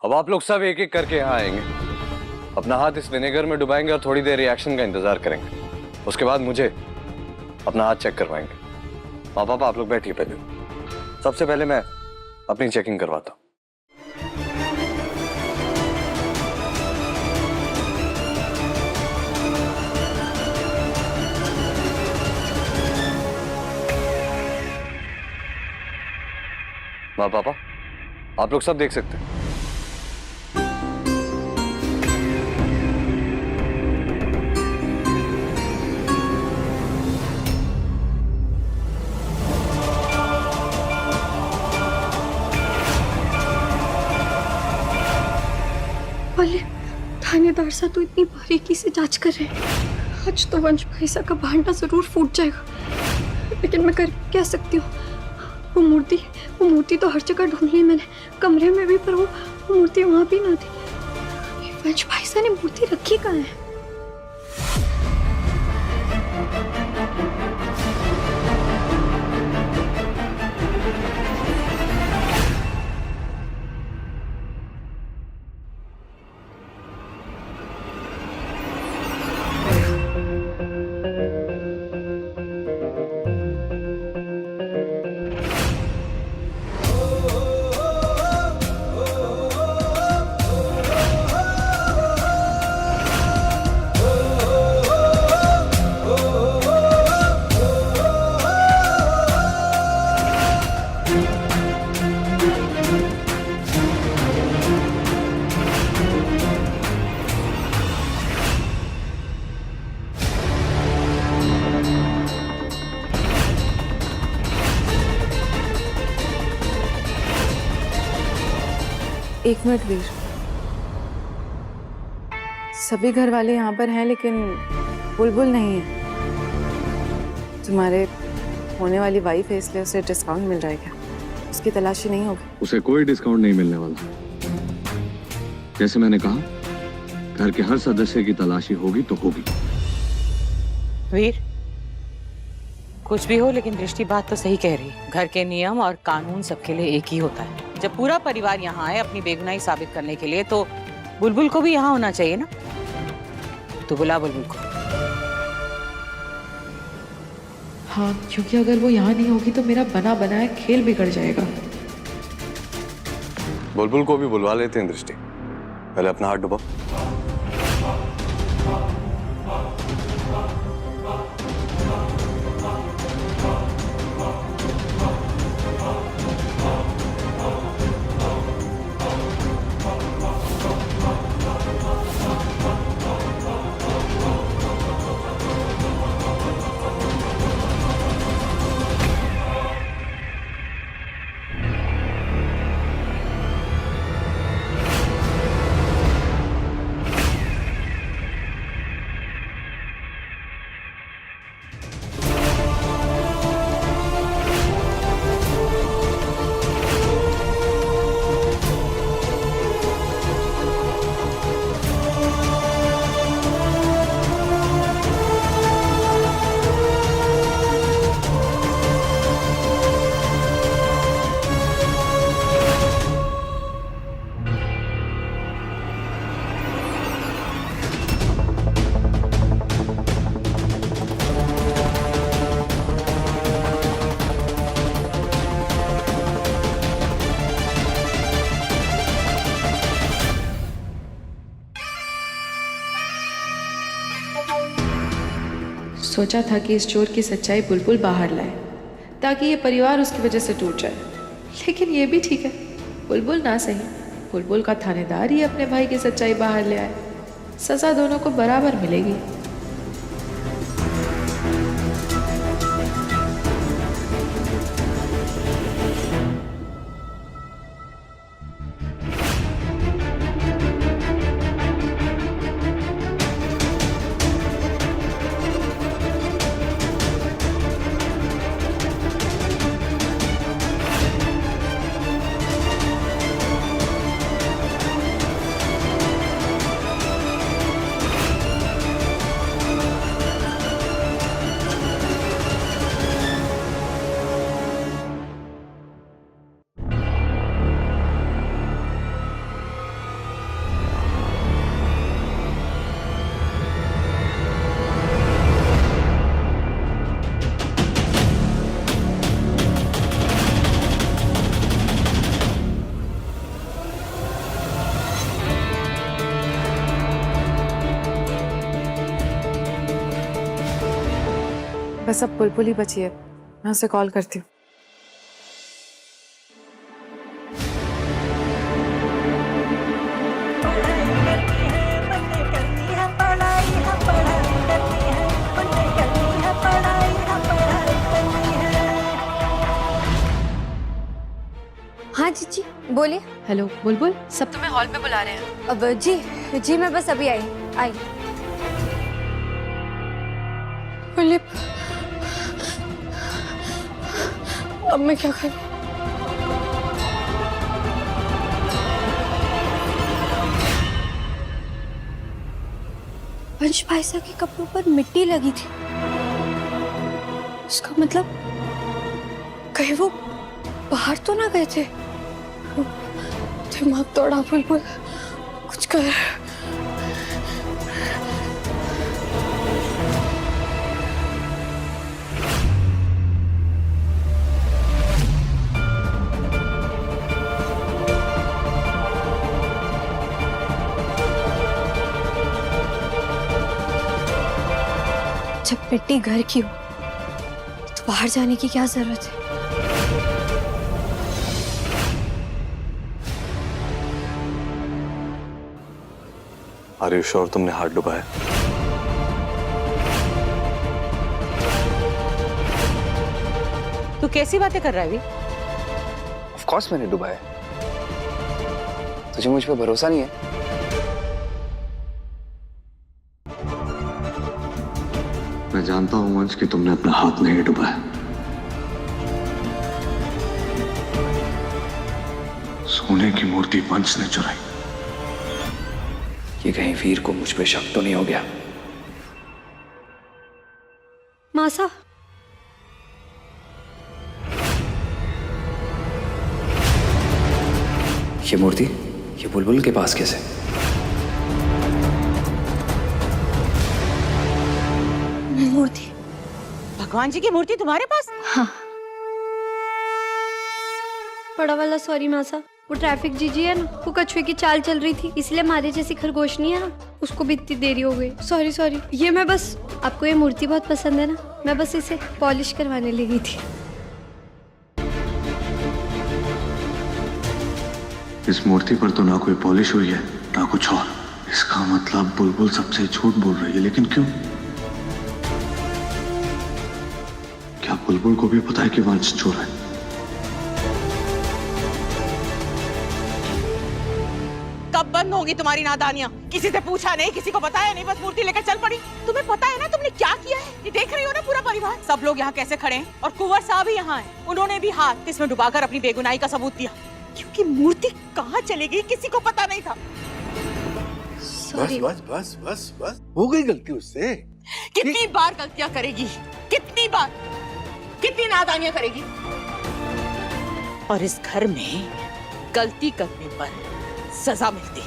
अब आप लोग सब एक एक करके यहाँ आएंगे, अपना हाथ इस विनेगर में डुबाएंगे और थोड़ी देर रिएक्शन का इंतजार करेंगे। उसके बाद मुझे अपना हाथ चेक करवाएंगे। माँ पापा आप लोग बैठिए, पहले सबसे पहले मैं अपनी चेकिंग करवाता हूँ। माँ पापा आप लोग सब देख सकते हैं। बोले थानेदार साहब तो इतनी बारीकी से जांच कर रहे हैं, आज तो वंश भाई साहब का भांडा जरूर फूट जाएगा। लेकिन मैं कर क्या सकती हूँ? वो मूर्ति तो हर जगह ढूंढ ली मैंने, कमरे में भी, पर वो मूर्ति वहां भी ना थी। वंश भाई साहब ने मूर्ति रखी कहाँ है? एक मिनट वीर, सभी घर वाले यहाँ पर हैं लेकिन बुलबुल नहीं है। तुम्हारे होने वाली वाइफ है इसलिए उसे डिस्काउंट मिल रहा है क्या? उसकी तलाशी नहीं होगी? उसे कोई डिस्काउंट नहीं मिलने वाला। जैसे मैंने कहा, घर के हर सदस्य की तलाशी होगी तो होगी। वीर, कुछ भी हो लेकिन दृष्टि बात तो सही कह रही। घर के नियम और कानून सबके लिए एक ही होता है। जब पूरा परिवार यहाँ आए अपनी बेगुनाही साबित करने के लिए, तो बुलबुल को भी यहाँ होना चाहिए ना। तो बुला बुलबुल को। हाँ, क्योंकि अगर वो यहाँ नहीं होगी तो मेरा बना बनाया खेल बिगड़ जाएगा। बुलबुल को भी बुलवा लेते हैं दृष्टि, पहले अपना हाथ डुबाओ। सोचा था कि इस चोर की सच्चाई बुलबुल बाहर लाए ताकि ये परिवार उसकी वजह से टूट जाए, लेकिन ये भी ठीक है, बुलबुल ना सही, बुलबुल का थानेदार ही अपने भाई की सच्चाई बाहर ले आए। सजा दोनों को बराबर मिलेगी। बस अब बुलबुल ही बची है, मैं उसे कॉल करती हूँ। हाँ जीजी बोलिए। हेलो बुलबुल, सब तुम्हें हॉल में बुला रहे हैं। अब जी मैं बस अभी आई। बोले अब मैं क्या करूं? वंश भाई साहब के कपड़ों पर मिट्टी लगी थी। इसका मतलब कहीं वो बाहर तो ना गए थे? दिमाग तोड़ा बुलबुल, कुछ कर। जब मिट्टी घर की हो तो बाहर जाने की क्या जरूरत है? आर यू श्योर तुमने हाथ डुबाया? तू कैसी बातें कर रहा है? ऑफ कोर्स मैंने डुबाया। तुझे मुझ पे भरोसा नहीं है? मैं जानता हूं वंश कि तुमने अपना हाथ नहीं डुबाया। सोने की मूर्ति वंश ने चुराई। ये कहीं वीर को मुझ पे शक तो नहीं हो गया? मासा ये मूर्ति ये बुलबुल के पास कैसे? मूर्ति? भगवान जी की मूर्ति तुम्हारे पास? हाँ। बड़ा वाला सॉरी मासा, वो ट्रैफिक जीजी है ना, वो कछुए की चाल चल रही थी, इसलिए हमारे जैसी खरगोश नहीं है ना, उसको भी इतनी देरी हो गई। सॉरी। ये मैं बस, आपको ये मूर्ति बहुत पसंद है ना, मैं बस इसे पॉलिश करवाने ले गई थी। इस मूर्ति पर तो ना कोई पॉलिश हुई है ना कुछ और। इसका मतलब बुलबुल सबसे झूठ बोल रही है, लेकिन क्यों? क्या बुलबुल को भी पता है कि वंश चोर है? कब बंद होगी तुम्हारी नादानियां? किसी से पूछा नहीं, किसी को बताया नहीं, बस मूर्ति लेकर चल पड़ी। तुम्हें पता है ना तुमने क्या किया है? ये देख रही हो ना पूरा परिवार, सब लोग यहाँ कैसे खड़े हैं, और कुंवर साहब भी यहाँ हैं। उन्होंने भी हाथ इसमें डुबाकर अपनी बेगुनाही का सबूत दिया, क्योंकि मूर्ति कहाँ चलेगी किसी को पता नहीं था। बस हो गई गलती उससे। कितनी बार गलतियां करेगी? कितनी बार, कितनी नादानियां करेगी? और इस घर में गलती करने पर सजा मिलती।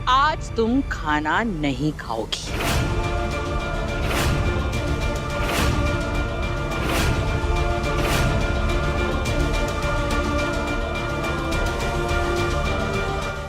आज तुम खाना नहीं खाओगी।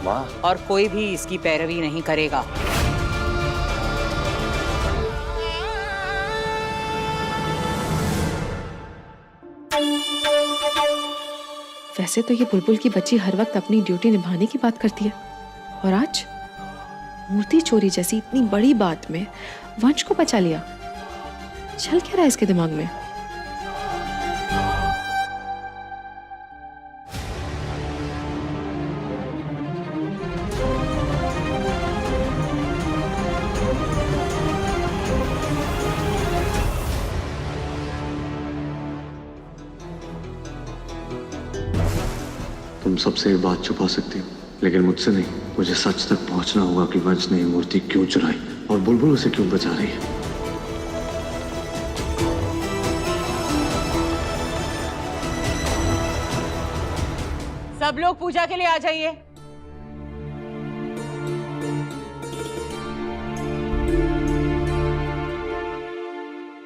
माँ, और कोई भी इसकी पैरवी नहीं करेगा। वैसे तो ये बुलबुल की बच्ची हर वक्त अपनी ड्यूटी निभाने की बात करती है, और आज मूर्ति चोरी जैसी इतनी बड़ी बात में वंश को बचा लिया। चल क्या रहा है इसके दिमाग में? तुम सबसे ये बात छुपा सकती हो, लेकिन मुझसे नहीं। मुझे सच तक पहुंचना होगा कि वंश ने ये मूर्ति क्यों चुराई और बुलबुल उसे क्यों बचा रही है। सब लोग पूजा के लिए आ जाइए।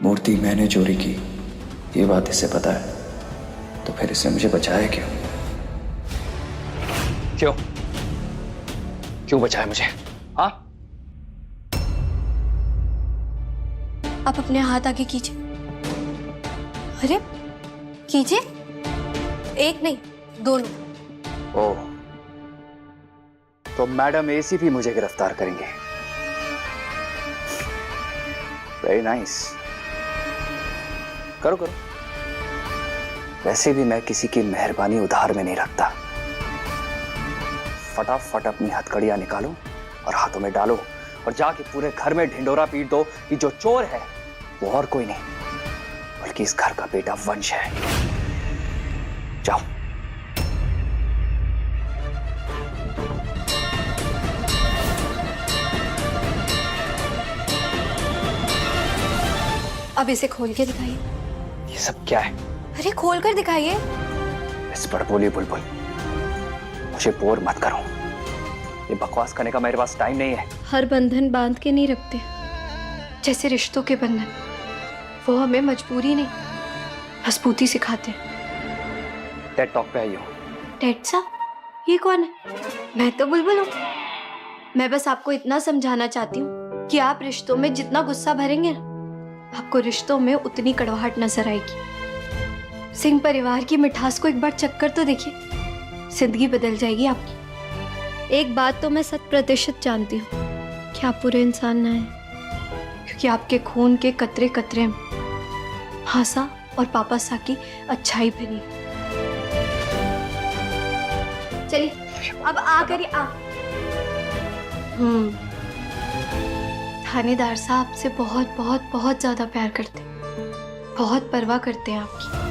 मूर्ति मैंने चोरी की, ये बात इसे पता है, तो फिर इसने मुझे बचाया क्यों? क्यों बचाया मुझे? हाँ? आप अपने हाथ आगे कीजिए। अरे कीजिए, एक नहीं दोनों। ओह, तो मैडम एसीपी मुझे गिरफ्तार करेंगे। वेरी नाइस, करो करो। वैसे भी मैं किसी की मेहरबानी उधार में नहीं रखता। फटाफट अपनी हथकड़ियां निकालो और हाथों में डालो और जाके पूरे घर में ढिंडोरा पीट दो कि जो चोर है वो और कोई नहीं बल्कि इस घर का बेटा वंश है। जाओ। अब इसे खोल के दिखाइए। ये सब क्या है? अरे खोल कर दिखाइए। इस पर बोली बुलबुल, मुझे बोर मत करो। ये बकवास करने का मेरे पास टाइम नहीं है। हर बंधन बांध के नहीं रखते, जैसे रिश्तों के बंधन, वो हमें मजबूरी नहीं मजबूती सिखाते। टेड टॉक पे आई हो। टेड साहब, ये कौन है? मैं तो बुलबुल हूँ। मैं बस आपको इतना समझाना चाहती हूँ कि आप रिश्तों में जितना गुस्सा भरेंगे ना, आपको रिश्तों में उतनी कड़वाहट नजर आएगी। सिंह परिवार की मिठास को एक बार चक्कर तो देखिए, जिंदगी बदल जाएगी आपकी। एक बात तो मैं 100% जानती हूँ कि आप बुरे इंसान ना हैं, क्योंकि आपके खून के कतरे कतरे में हासा और पापा सा की अच्छाई भरी। चलिए अब आ करिए आ। थानेदार साहब आपसे बहुत बहुत बहुत ज्यादा प्यार करते हैं, बहुत परवाह करते हैं आपकी।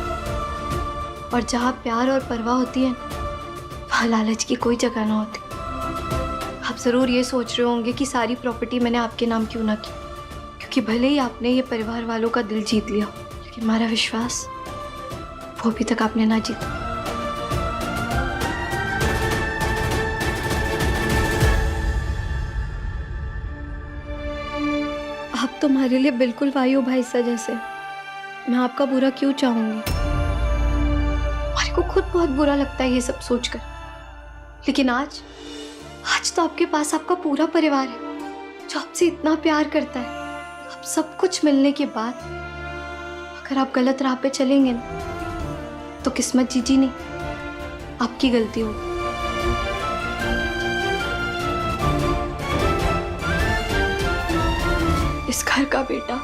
और जहाँ प्यार और परवाह होती है वहाँ लालच की कोई जगह ना होती। आप जरूर ये सोच रहे होंगे कि सारी प्रॉपर्टी मैंने आपके नाम क्यों ना की, क्योंकि भले ही आपने ये परिवार वालों का दिल जीत लिया, लेकिन हमारा विश्वास वो अभी तक आपने ना जीता। आप तुम्हारे लिए बिल्कुल भाई हो भाई सा जैसे। मैं आपका बुरा क्यों चाहूंगी? मेरे को खुद बहुत बुरा लगता है ये सब सोचकर, लेकिन आज तो आपके पास आपका पूरा परिवार है जो आपसे इतना प्यार करता है। अब सब कुछ मिलने के बाद अगर आप गलत राह पे चलेंगे ना, तो किस्मत जीजी नहीं, आपकी गलती होगी। इस घर का बेटा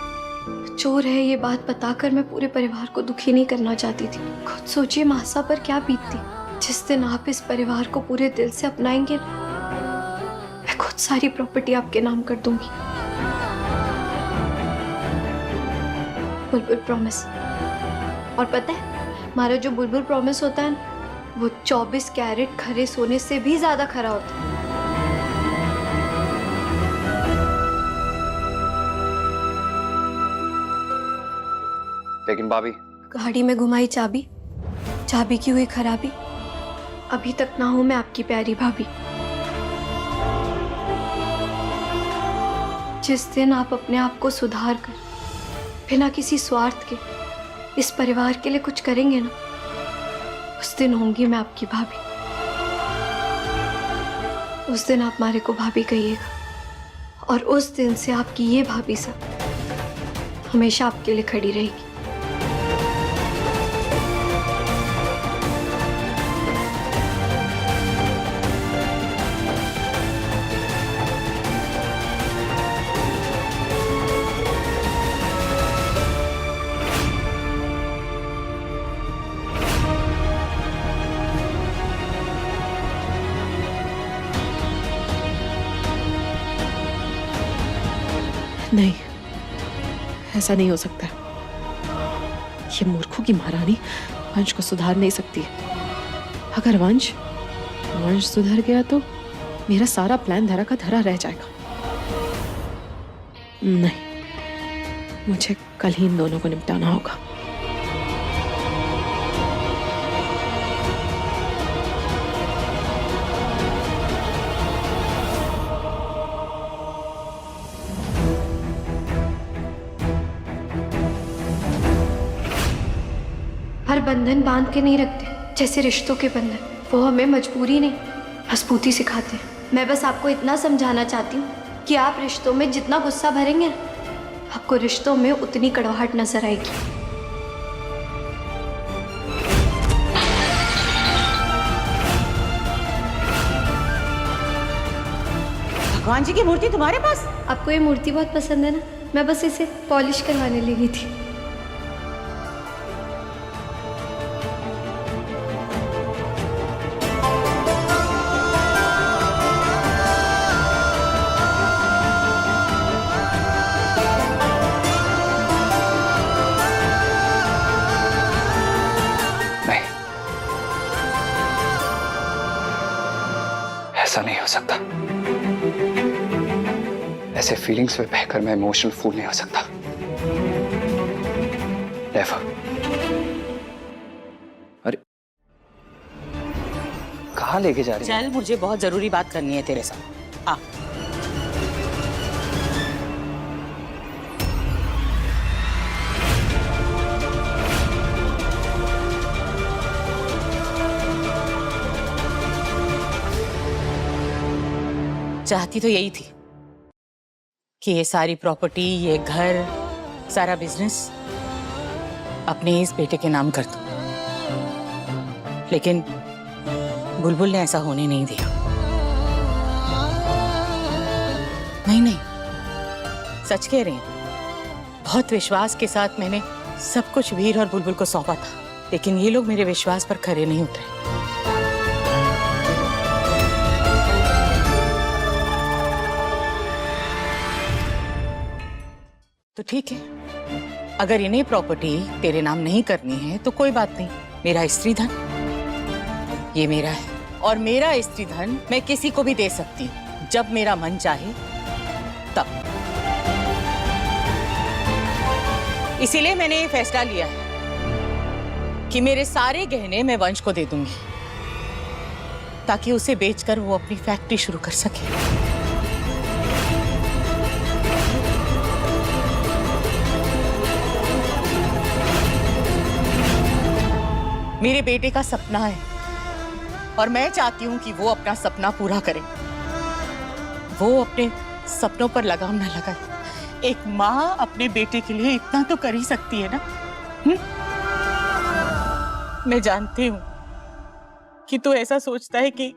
चोर है ये बात बताकर मैं पूरे परिवार को दुखी नहीं करना चाहती थी। खुद सोचिए मासा पर क्या बीतती जिस दिन आप इस परिवार को पूरे दिल से अपनाएंगे। मैं खुद सारी प्रॉपर्टी आपके नाम कर दूंगी। बुलबुल प्रॉमिस। और पता है हमारा जो बुलबुल प्रॉमिस होता है ना, वो 24 कैरेट खरे सोने से भी ज्यादा खरा होता है। लेकिन भाभी, गाड़ी में घुमाई चाबी, चाबी की हुई खराबी, अभी तक ना हूं मैं आपकी प्यारी भाभी। जिस दिन आप अपने आप को सुधार कर बिना किसी स्वार्थ के इस परिवार के लिए कुछ करेंगे ना, उस दिन होंगी मैं आपकी भाभी। उस दिन आप मारे को भाभी कहिएगा, और उस दिन से आपकी ये भाभी सब हमेशा आपके लिए खड़ी रहेगी। नहीं, ऐसा नहीं हो सकता। ये मूर्खों की महारानी वंश को सुधार नहीं सकती। अगर वंश सुधर गया तो मेरा सारा प्लान धरा का धरा रह जाएगा। नहीं, मुझे कल ही इन दोनों को निपटाना होगा। हर बंधन बांध के नहीं रखते, जैसे रिश्तों के बंधन, वो हमें मजबूरी नहीं मजबूती सिखाते हैं। मैं बस आपको इतना समझाना चाहती हूँ कि आप रिश्तों में जितना गुस्सा भरेंगे, आपको रिश्तों में उतनी कड़वाहट नजर आएगी। भगवान जी की मूर्ति तुम्हारे पास? आपको ये मूर्ति बहुत पसंद है ना, मैं बस इसे पॉलिश करवाने ले गई थी। नहीं, ऐसा नहीं हो सकता। ऐसे फीलिंग्स में बहकर मैं इमोशनल फूल नहीं हो सकता। नेवर। अरे कहाँ लेके जा रही है? चल, मुझे बहुत जरूरी बात करनी है तेरे साथ। आ। चाहती तो यही थी कि ये सारी प्रॉपर्टी, ये घर, सारा बिजनेस अपने इस बेटे के नाम कर दूं, लेकिन बुलबुल ने ऐसा होने नहीं दिया। नहीं, सच कह रही हूं। बहुत विश्वास के साथ मैंने सब कुछ वीर और बुलबुल को सौंपा था, लेकिन ये लोग मेरे विश्वास पर खरे नहीं उतरे। तो ठीक है, अगर इन्हें प्रॉपर्टी तेरे नाम नहीं करनी है तो कोई बात नहीं। मेरा स्त्री धन ये मेरा है, और मेरा स्त्री धन मैं किसी को भी दे सकती हूँ जब मेरा मन चाहे तब। इसीलिए मैंने ये फैसला लिया है कि मेरे सारे गहने मैं वंश को दे दूंगी, ताकि उसे बेचकर वो अपनी फैक्ट्री शुरू कर सके। मेरे बेटे का सपना है और मैं चाहती हूँ कि वो अपना सपना पूरा करे। वो अपने सपनों पर लगाम ना लगाए। एक माँ अपने बेटे के लिए इतना तो कर ही सकती है ना। मैं जानती हूँ कि तू ऐसा सोचता है कि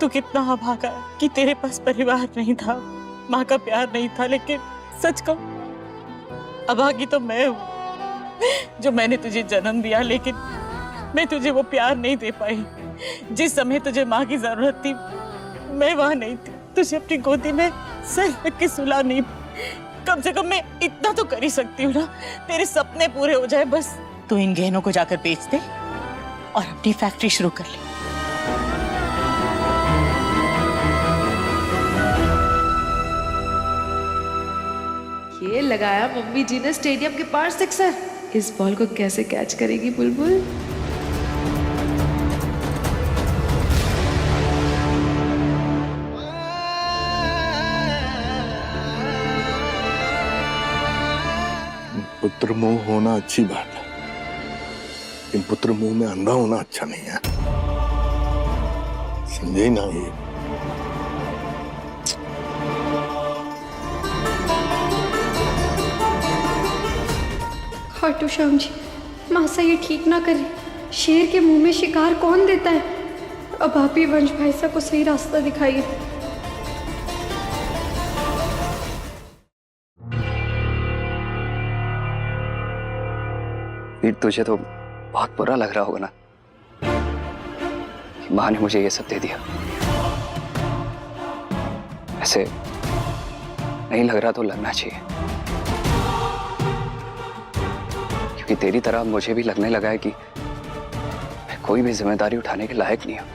तू कितना अभागा है, कि तेरे पास परिवार नहीं था, माँ का प्यार नहीं था, लेकिन सच कहूं अभागी तो मैं हूँ जो मैंने तुझे जन्म दिया, लेकिन मैं तुझे वो प्यार नहीं दे पाई। जिस समय तुझे माँ की जरूरत थी मैं वहां नहीं थी, तुझे अपनी गोदी में सर रख के सुला नहीं। कम से कम मैं इतना तो कर ही सकती हूँ ना, तेरे सपने पूरे हो जाए बस। तू इन गहनों को जाकर बेच दे और अपनी फैक्ट्री शुरू कर ले। ये लगाया मम्मी जी ने स्टेडियम के पार सिक्सर। इस बॉल को कैसे कैच करेगी बुलबुल? पुत्र मोह होना अच्छी बात है, लेकिन पुत्र मोह में अंधा होना अच्छा नहीं है। समझे ना ये? खाटू श्याम जी, मासा ये ठीक ना करे। शेर के मुंह में शिकार कौन देता है? अब आप ही वंश भाईसा को सही रास्ता दिखाइए। वीर, तुझे तो बहुत बुरा लग रहा होगा ना कि माँ ने मुझे ये सब दे दिया। ऐसे नहीं लग रहा तो लगना चाहिए, क्योंकि तेरी तरह मुझे भी लगने लगा है कि मैं कोई भी जिम्मेदारी उठाने के लायक नहीं हूं।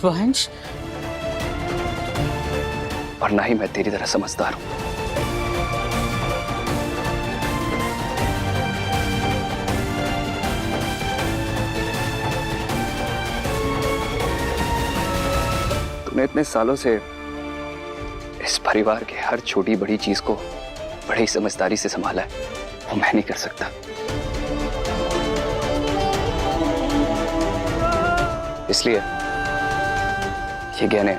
वंश, और ना ही मैं तेरी तरह समझदार हूं। तूने इतने सालों से इस परिवार के हर छोटी बड़ी चीज को बड़ी समझदारी से संभाला है, वो मैं नहीं कर सकता। इसलिए ये गहने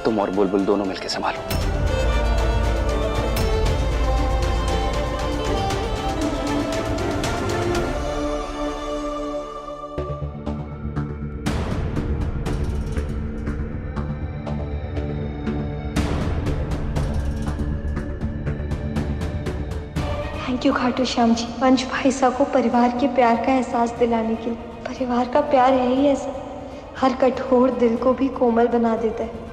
तुम और बुलबुल दोनों मिलकर संभालो। थैंक यू खाटू श्याम जी, वंश भाई साहब को परिवार के प्यार का एहसास दिलाने के लिए। परिवार का प्यार है ही ऐसा, हर कठोर दिल को भी कोमल बना देता है।